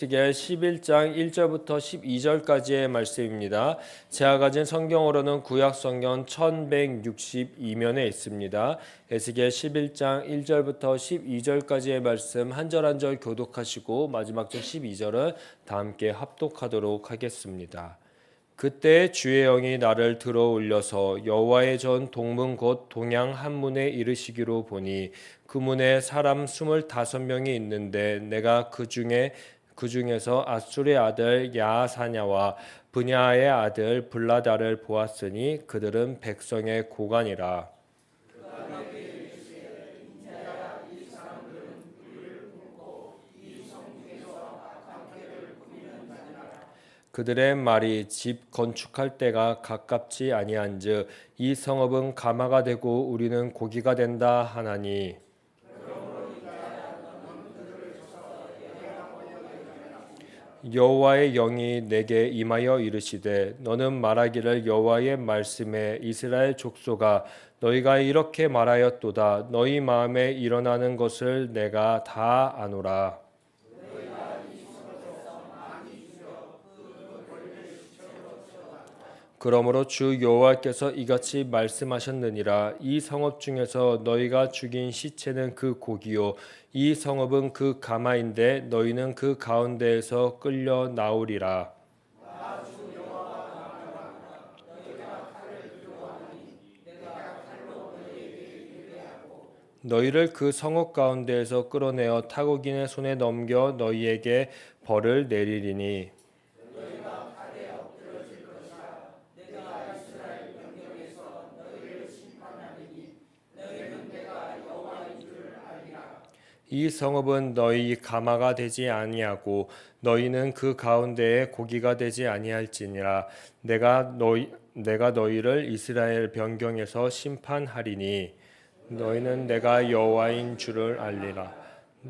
에스겔 11장 1절부터 12절까지의 말씀입니다. 제가 가진 성경으로는 구약 성경 1162면에 있습니다. 에스겔 11장 1절부터 12절까지의 말씀 한 절 한 절 교독하시고 마지막 절 12절은 다 함께 합독하도록 하겠습니다. 그때 주의 영이 나를 들어 올려서 여호와의 전 동문 곧 동양 한 문에 이르시기로 보니 그 문에 사람 25명이 있는데 내가 그 중에서 아술의 아들 야하사냐와 브냐의 아들 블라다를 보았으니 그들은 백성의 고관이라. 그들의 말이 집 건축할 때가 가깝지 아니한즉 이 성읍은 가마가 되고 우리는 고기가 된다 하나니. 여호와의 영이 내게 임하여 이르시되 너는 말하기를 여호와의 말씀에 이스라엘 족속아 너희가 이렇게 말하였도다. 너희 마음에 일어나는 것을 내가 다 아노라. 그러므로 주 여호와께서 이같이 말씀하셨느니라. 이 성읍 중에서 너희가 죽인 시체는 그 고기요 이 성읍은 그 가마인데 너희는 그 가운데에서 끌려 나오리라. 너희를 그 성읍 가운데에서 끌어내어 타국인의 손에 넘겨 너희에게 벌을 내리리니. 이 성읍은 너희 가마가 되지 아니하고 너희는 그 가운데에 고기가 되지 아니할지니라. 내가 너희를 이스라엘 변경에서 심판하리니 너희는 내가 여호와인 줄을 알리라.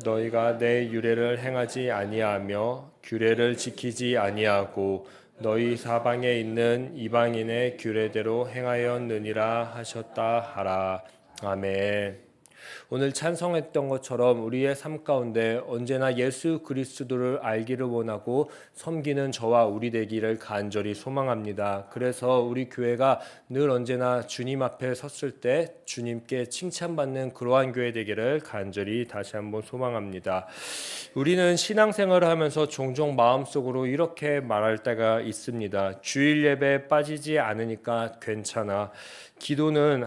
너희가 내 유례를 행하지 아니하며 규례를 지키지 아니하고 너희 사방에 있는 이방인의 규례대로 행하였느니라 하셨다 하라. 아멘. 오늘 찬송했던 것처럼 우리의 삶 가운데 언제나 예수 그리스도를 알기를 원하고 섬기는 저와 우리 되기를 간절히 소망합니다. 그래서 우리 교회가 늘 언제나 주님 앞에 섰을 때 주님께 칭찬받는 그러한 교회 되기를 간절히 다시 한번 소망합니다. 우리는 신앙생활을 하면서 종종 마음속으로 이렇게 말할 때가 있습니다. 주일 예배에 빠지지 않으니까 괜찮아. 기도는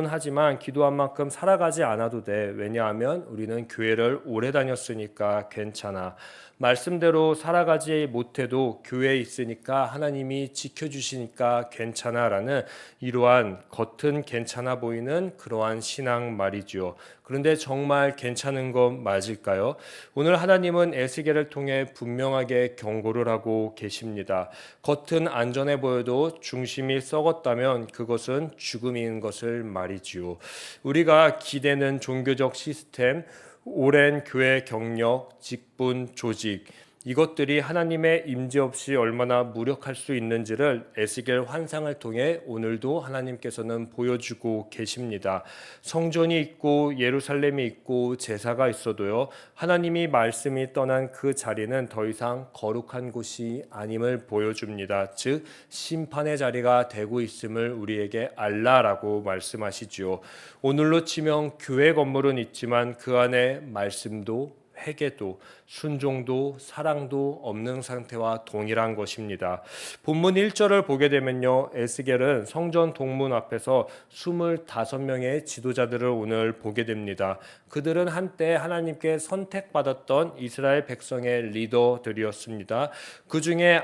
하지만 기도한 만큼 살아가지 않아도 돼. 왜냐하면 우리는 교회를 오래 다녔으니까 괜찮아. 말씀대로 살아가지 못해도 교회에 있으니까 하나님이 지켜주시니까 괜찮아라는 이러한 겉은 괜찮아 보이는 그러한 신앙 말이죠. 그런데 정말 괜찮은 건 맞을까요? 오늘 하나님은 에스겔을 통해 분명하게 경고를 하고 계십니다. 겉은 안전해 보여도 중심이 썩었다면 그것은 죽음인 것을 말이지요. 우리가 기대는 종교적 시스템, 오랜 교회 경력, 직분, 조직 이것들이 하나님의 임재 없이 얼마나 무력할 수 있는지를 에스겔 환상을 통해 오늘도 하나님께서는 보여주고 계십니다. 성전이 있고 예루살렘이 있고 제사가 있어도요. 하나님이 말씀이 떠난 그 자리는 더 이상 거룩한 곳이 아님을 보여줍니다. 즉 심판의 자리가 되고 있음을 우리에게 알라라고 말씀하시지요. 오늘로 치면 교회 건물은 있지만 그 안에 말씀도 회개도 순종도 사랑도 없는 상태와 동일한 것입니다. 본문 1절을 보게 되면요. 에스겔은 성전 동문 앞에서 25명의 지도자들을 오늘 보게 됩니다. 그들은 한때 하나님께 선택받았던 이스라엘 백성의 리더들이었습니다. 그 중에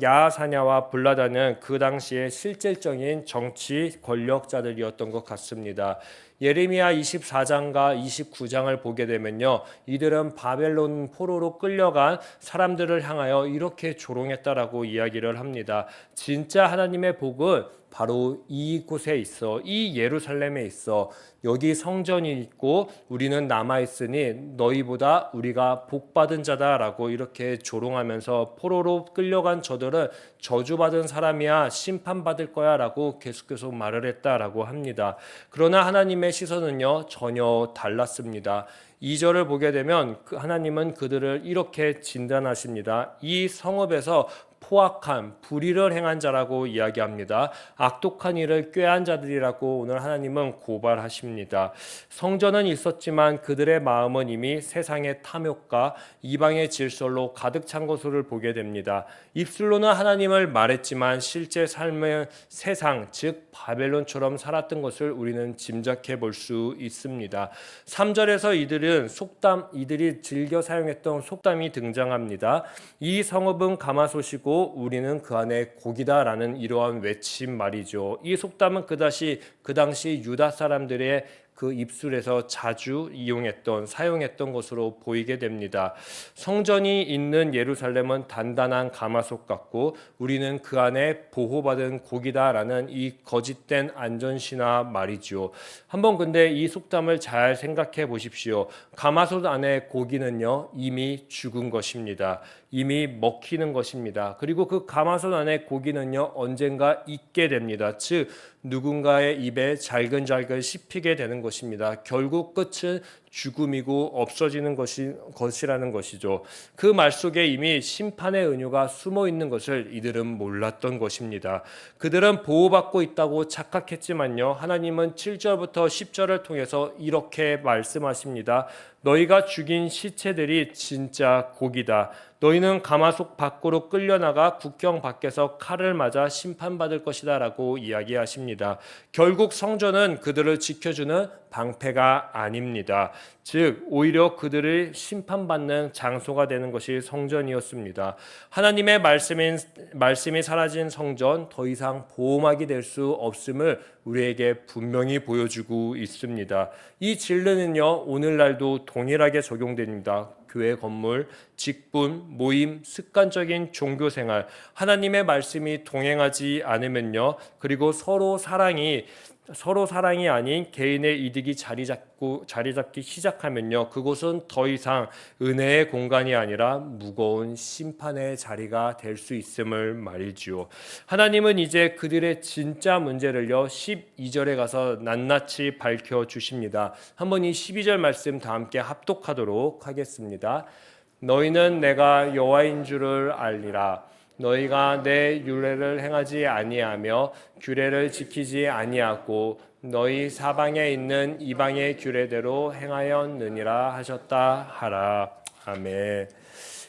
야하사냐와 블라다는 그 당시에 실질적인 정치 권력자들이었던 것 같습니다. 예레미야 24장과 29장을 보게 되면요. 이들은 바벨론 포로로 끌려간 사람들을 향하여 이렇게 조롱했다라고 이야기를 합니다. 진짜 하나님의 복은 바로 이곳에 있어. 이 예루살렘에 있어. 여기 성전이 있고 우리는 남아있으니 너희보다 우리가 복받은 자다라고 이렇게 조롱하면서 포로로 끌려간 저들은 저주받은 사람이야, 심판받을 거야 라고 계속 말을 했다라고 합니다. 그러나 하나님의 시선은요 전혀 달랐습니다. 2절을 보게 되면 하나님은 그들을 이렇게 진단하십니다. 이 성읍에서 포악한 불의를 행한 자라고 이야기합니다. 악독한 일을 꾀한 자들이라고 오늘 하나님은 고발하십니다. 성전은 있었지만 그들의 마음은 이미 세상의 탐욕과 이방의 질서로 가득 찬 것을 보게 됩니다. 입술로는 하나님을 말했지만 실제 삶은 세상 즉 바벨론처럼 살았던 것을 우리는 짐작해 볼 수 있습니다. 3절에서 이들이 즐겨 사용했던 속담이 등장합니다. 이 성읍은 가마솥이고 우리는 그 안에 고기다라는 이러한 외침 말이죠. 이 속담은 그 당시 유다 사람들의 그 입술에서 자주 사용했던 것으로 보이게 됩니다. 성전이 있는 예루살렘은 단단한 가마솥 같고 우리는 그 안에 보호받은 고기다라는 이 거짓된 안전신화 말이죠. 한번 근데 이 속담을 잘 생각해 보십시오. 가마솥 안에 고기는요 이미 죽은 것입니다. 이미 먹히는 것입니다. 그리고 그 가마솥 안에 고기는요 언젠가 익게 됩니다. 즉 누군가의 입에 잘근잘근 씹히게 되는 것입니다. 결국 끝은 죽음이고 없어지는 것이라는 것이죠. 그 말 속에 이미 심판의 은유가 숨어 있는 것을 이들은 몰랐던 것입니다. 그들은 보호받고 있다고 착각했지만요. 하나님은 7절부터 10절을 통해서 이렇게 말씀하십니다. 너희가 죽인 시체들이 진짜 고기다. 너희는 가마솥 밖으로 끌려나가 국경 밖에서 칼을 맞아 심판받을 것이다 라고 이야기하십니다. 결국 성전은 그들을 지켜주는 방패가 아닙니다. 즉 오히려 그들을 심판받는 장소가 되는 것이 성전이었습니다. 하나님의 말씀이 사라진 성전 더 이상 보호막이 될 수 없음을 우리에게 분명히 보여주고 있습니다. 이 진리는요 오늘날도 동일하게 적용됩니다. 교회 건물, 직분, 모임, 습관적인 종교생활, 하나님의 말씀이 동행하지 않으면요. 그리고 서로 사랑이 아닌 개인의 이득이 자리 잡기 시작하면요. 그곳은 더 이상 은혜의 공간이 아니라 무거운 심판의 자리가 될 수 있음을 말이지요. 하나님은 이제 그들의 진짜 문제를요. 12절에 가서 낱낱이 밝혀주십니다. 한번 이 12절 말씀 다 함께 합독하도록 하겠습니다. 너희는 내가 여호와인 줄을 알리라. 너희가 내 율례를 행하지 아니하며 규례를 지키지 아니하고 너희 사방에 있는 이방의 규례대로 행하였느니라 하셨다 하라. 아멘.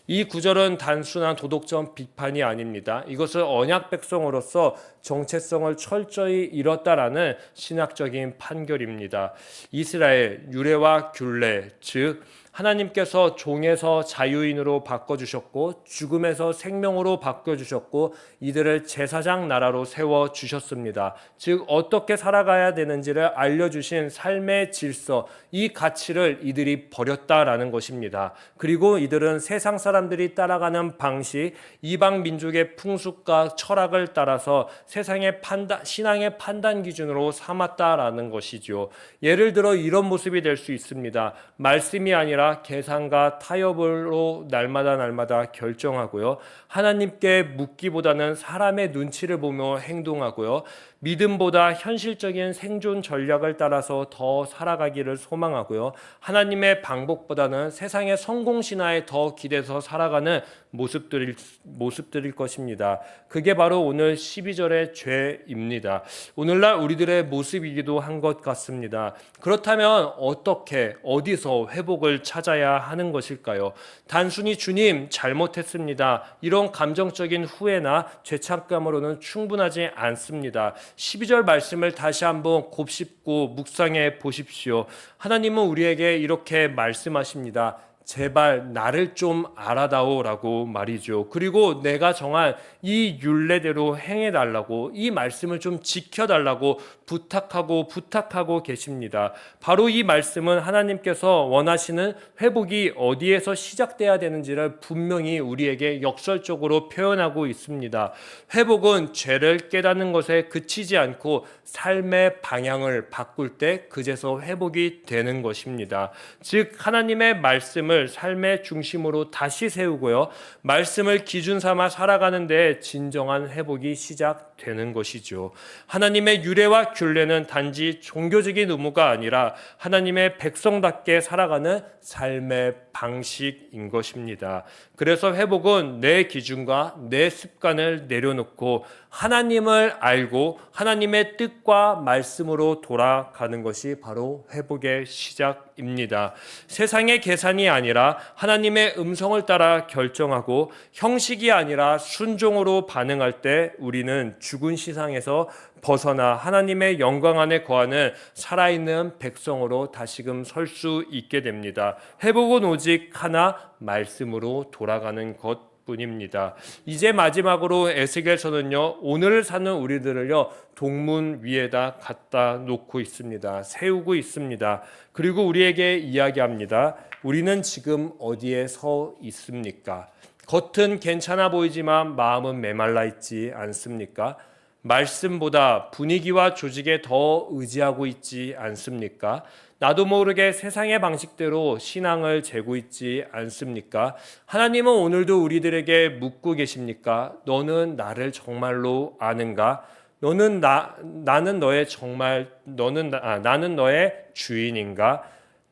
이 구절은 단순한 도덕적 비판이 아닙니다. 이것은 언약 백성으로서 정체성을 철저히 잃었다라는 신학적인 판결입니다. 이스라엘 유례와 균례, 즉 하나님께서 종에서 자유인으로 바꿔주셨고 죽음에서 생명으로 바꿔주셨고 이들을 제사장 나라로 세워주셨습니다. 즉 어떻게 살아가야 되는지를 알려주신 삶의 질서, 이 가치를 이들이 버렸다라는 것입니다. 그리고 이들은 세상 사람들이 따라가는 방식, 이방 민족의 풍습과 철학을 따라서 신앙의 판단 기준으로 삼았다라는 것이죠. 예를 들어 이런 모습이 될 수 있습니다. 말씀이 아니라 계산과 타협으로 날마다 결정하고요. 하나님께 묻기보다는 사람의 눈치를 보며 행동하고요. 믿음보다 현실적인 생존 전략을 따라서 더 살아가기를 소망하고요. 하나님의 방법보다는 세상의 성공 신화에 더 기대서 살아가는 모습들일 것입니다. 그게 바로 오늘 12절의 죄입니다. 오늘날 우리들의 모습이기도 한 것 같습니다. 그렇다면 어떻게 어디서 회복을 찾아야 하는 것일까요? 단순히 주님 잘못했습니다. 이런 감정적인 후회나 죄책감으로는 충분하지 않습니다. 12절 말씀을 다시 한번 곱씹고 묵상해 보십시오. 하나님은 우리에게 이렇게 말씀하십니다. 제발 나를 좀 알아다오라고 말이죠. 그리고 내가 정한 이 율례대로 행해달라고, 이 말씀을 좀 지켜달라고 부탁하고 계십니다. 바로 이 말씀은 하나님께서 원하시는 회복이 어디에서 시작돼야 되는지를 분명히 우리에게 역설적으로 표현하고 있습니다. 회복은 죄를 깨닫는 것에 그치지 않고 삶의 방향을 바꿀 때 그제서 회복이 되는 것입니다. 즉 하나님의 말씀을 삶의 중심으로 다시 세우고요, 말씀을 기준 삼아 살아가는 데 진정한 회복이 시작되는 것이죠. 하나님의 유례와 균례는 단지 종교적인 의무가 아니라 하나님의 백성답게 살아가는 삶의 방식인 것입니다. 그래서 회복은 내 기준과 내 습관을 내려놓고 하나님을 알고 하나님의 뜻과 말씀으로 돌아가는 것이 바로 회복의 시작입니다. 세상의 계산이 아니라 하나님의 음성을 따라 결정하고 형식이 아니라 순종으로 반응할 때 우리는 죽은 시상에서 벗어나 하나님의 영광 안에 거하는 살아있는 백성으로 다시금 설 수 있게 됩니다. 회복은 오직 하나, 말씀으로 돌아가는 것 뿐입니다. 이제 마지막으로 에스겔서는요, 오늘을 사는 우리들을요, 동문 위에다 갖다 놓고 있습니다. 세우고 있습니다. 그리고 우리에게 이야기합니다. 우리는 지금 어디에 서 있습니까? 겉은 괜찮아 보이지만 마음은 메말라 있지 않습니까? 말씀보다 분위기와 조직에 더 의지하고 있지 않습니까? 나도 모르게 세상의 방식대로 신앙을 재고 있지 않습니까? 하나님은 오늘도 우리들에게 묻고 계십니까? 너는 나를 정말로 아는가? 나는 너의 주인인가?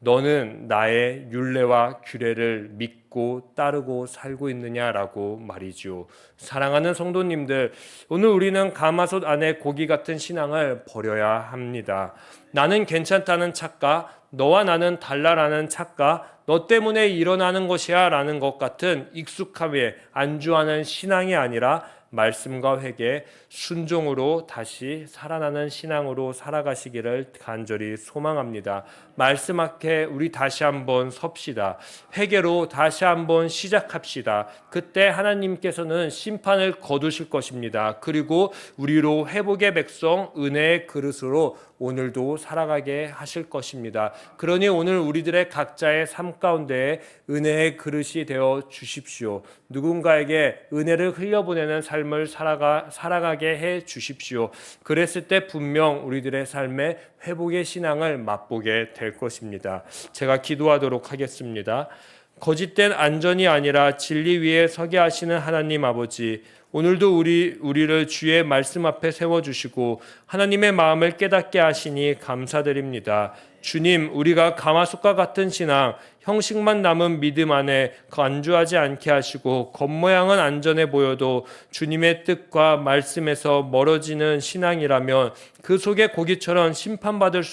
너는 나의 율례와 규례를 믿고 따르고 살고 있느냐라고 말이죠. 사랑하는 성도님들, 오늘 우리는 가마솥 안에 고기 같은 신앙을 버려야 합니다. 나는 괜찮다는 착각, 너와 나는 달라라는 착각, 너 때문에 일어나는 것이야 라는 것 같은 익숙함에 안주하는 신앙이 아니라 말씀과 회개, 순종으로 다시 살아나는 신앙으로 살아가시기를 간절히 소망합니다. 말씀 앞에 우리 다시 한번 섭시다. 회개로 다시 한번 시작합시다. 그때 하나님께서는 심판을 거두실 것입니다. 그리고 우리로 회복의 백성, 은혜의 그릇으로 오늘도 살아가게 하실 것입니다. 그러니 오늘 우리들의 각자의 삶 가운데 은혜의 그릇이 되어 주십시오. 누군가에게 은혜를 흘려보내는 삶을 살아가게 해 주십시오. 그랬을 때 분명 우리들의 삶에 회복의 신앙을 맛보게 될 것입니다. 제가 기도하도록 하겠습니다. 거짓된 안전이 아니라 진리 위에 서게 하시는 하나님 아버지, 오늘도 우리를 주의 말씀 앞에 세워주시고 하나님의 마음을 깨닫게 하시니 감사드립니다. 주님, 우리가 가마솥과 같은 신앙, 형식만 남은 믿음 안에 안주하지 않게 하시고 겉모양은 안전해 보여도 주님의 뜻과 말씀에서 멀어지는 신앙이라면 그 속에 고기처럼 심판받을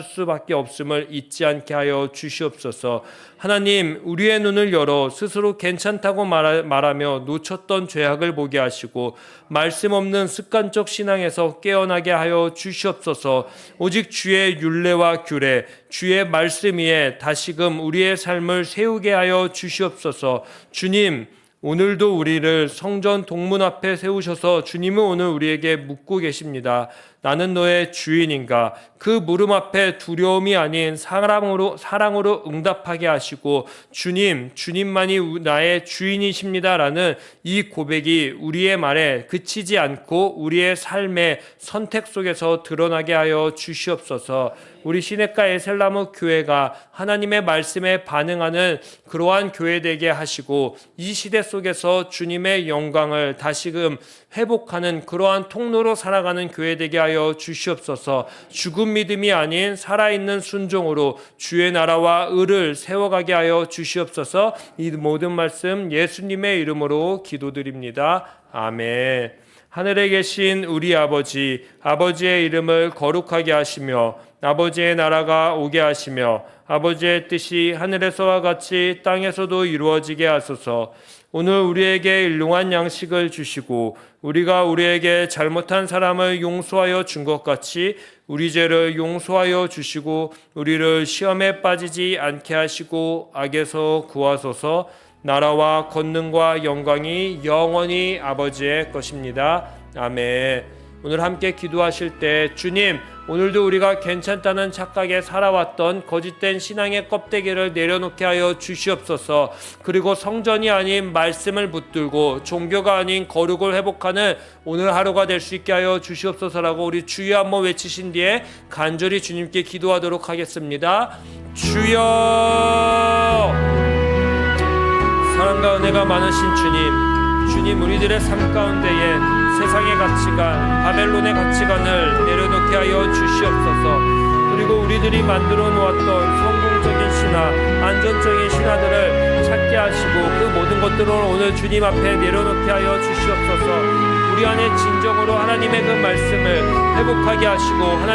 수밖에 없음을 잊지 않게 하여 주시옵소서. 하나님, 우리의 눈을 열어 스스로 괜찮다고 말하며 놓쳤던 죄악을 보게 하시고 말씀 없는 습관적 신앙에서 깨어나게 하여 주시옵소서. 오직 주의 율례와 규례, 주의 말씀 위에 다시금 우리의 삶을 세우게 하여 주시옵소서. 주님, 오늘도 우리를 성전 동문 앞에 세우셔서 주님은 오늘 우리에게 묻고 계십니다. 나는 너의 주인인가? 그 물음 앞에 두려움이 아닌 사랑으로 응답하게 하시고 주님만이 나의 주인이십니다라는 이 고백이 우리의 말에 그치지 않고 우리의 삶의 선택 속에서 드러나게 하여 주시옵소서. 우리 시냇가 에셀나무 교회가 하나님의 말씀에 반응하는 그러한 교회 되게 하시고 이 시대 속에서 주님의 영광을 다시금 회복하는 그러한 통로로 살아가는 교회 되게 하여 주시옵소서. 죽은 믿음이 아닌 살아있는 순종으로 주의 나라와 의를 세워가게 하여 주시옵소서. 이 모든 말씀 예수님의 이름으로 기도드립니다. 아멘. 하늘에 계신 우리 아버지의 이름을 거룩하게 하시며 아버지의 나라가 오게 하시며 아버지의 뜻이 하늘에서와 같이 땅에서도 이루어지게 하소서. 오늘 우리에게 일용할 양식을 주시고 우리가 우리에게 잘못한 사람을 용서하여 준 것 같이 우리 죄를 용서하여 주시고 우리를 시험에 빠지지 않게 하시고 악에서 구하소서. 나라와 권능과 영광이 영원히 아버지의 것입니다. 아멘. 오늘 함께 기도하실 때 주님, 오늘도 우리가 괜찮다는 착각에 살아왔던 거짓된 신앙의 껍데기를 내려놓게 하여 주시옵소서. 그리고 성전이 아닌 말씀을 붙들고 종교가 아닌 거룩을 회복하는 오늘 하루가 될 수 있게 하여 주시옵소서라고 우리 주여 한번 외치신 뒤에 간절히 주님께 기도하도록 하겠습니다. 주여! 사랑과 은혜가 많으신 주님, 우리들의 삶 가운데에 세상의 가치관, 바벨론의 가치관을 내려놓게 하여 주시옵소서. 그리고 우리들이 만들어 놓았던 성공적인 신화, 안전적인 신화들을 찾게 하시고 그 모든 것들을 오늘 주님 앞에 내려놓게 하여 주시옵소서. 우리 안에 진정으로 하나님의 그 말씀을 회복하게 하시고 하나님